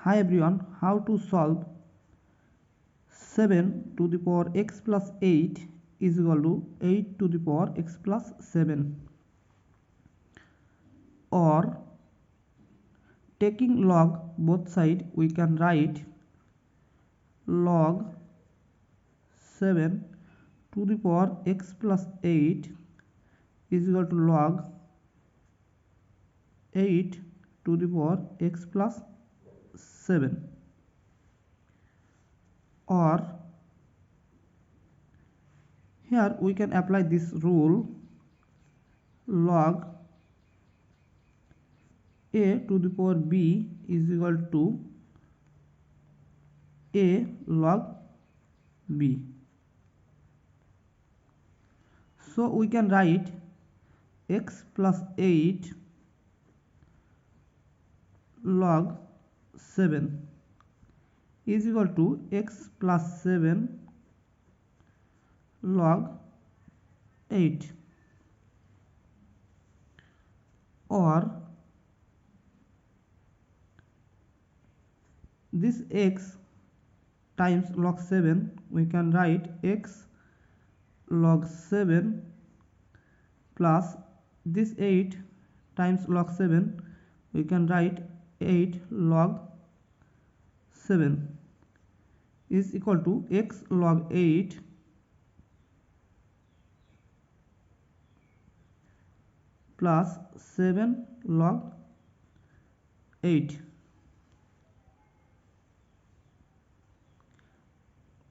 Hi everyone, how to solve 7 to the power x plus 8 is equal to 8 to the power x plus 7, or taking log both side we can write log 7 to the power x plus 8 is equal to log 8 to the power x plus 7, or here we can apply this rule log a to the power b is equal to a log b. So we can write x plus 8 log 7 is equal to x plus 7 log 8, or this x times log 7 we can write x log 7 plus this 8 times log 7 we can write 8 log 7 is equal to x log 8 plus 7 log 8,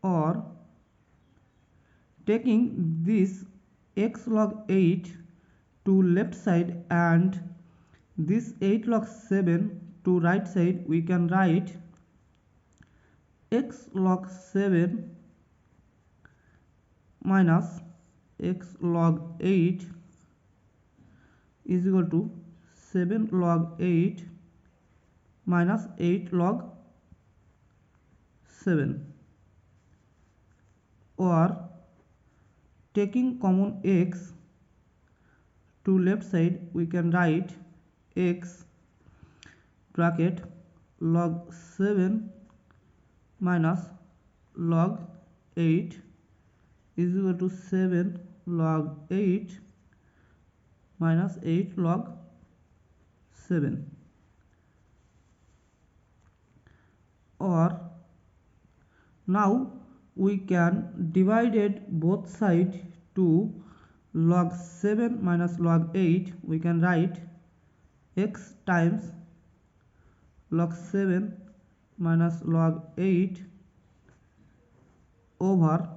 or taking this x log 8 to left side and this 8 log 7 to right side we can write x log 7 minus x log 8 is equal to 7 log 8 minus 8 log 7, or taking common x to left side we can write x bracket log 7 minus log 8 is equal to 7 log 8 minus 8 log 7, or now we can divide both sides to log 7 minus log 8 we can write x times log 7 minus log 8 over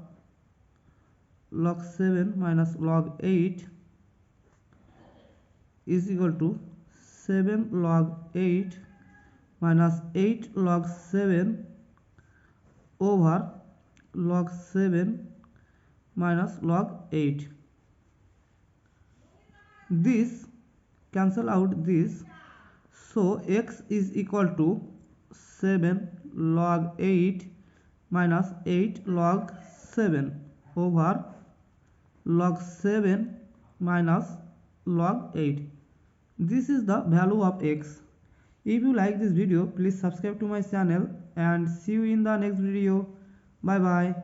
log 7 minus log 8 is equal to 7 log 8 minus 8 log 7 over log 7 minus log 8. This cancel out this, so x is equal to 7 log 8 minus 8 log 7 over log 7 minus log 8. This is the value of x. If you like this video, please subscribe to my channel and see you in the next video. Bye bye.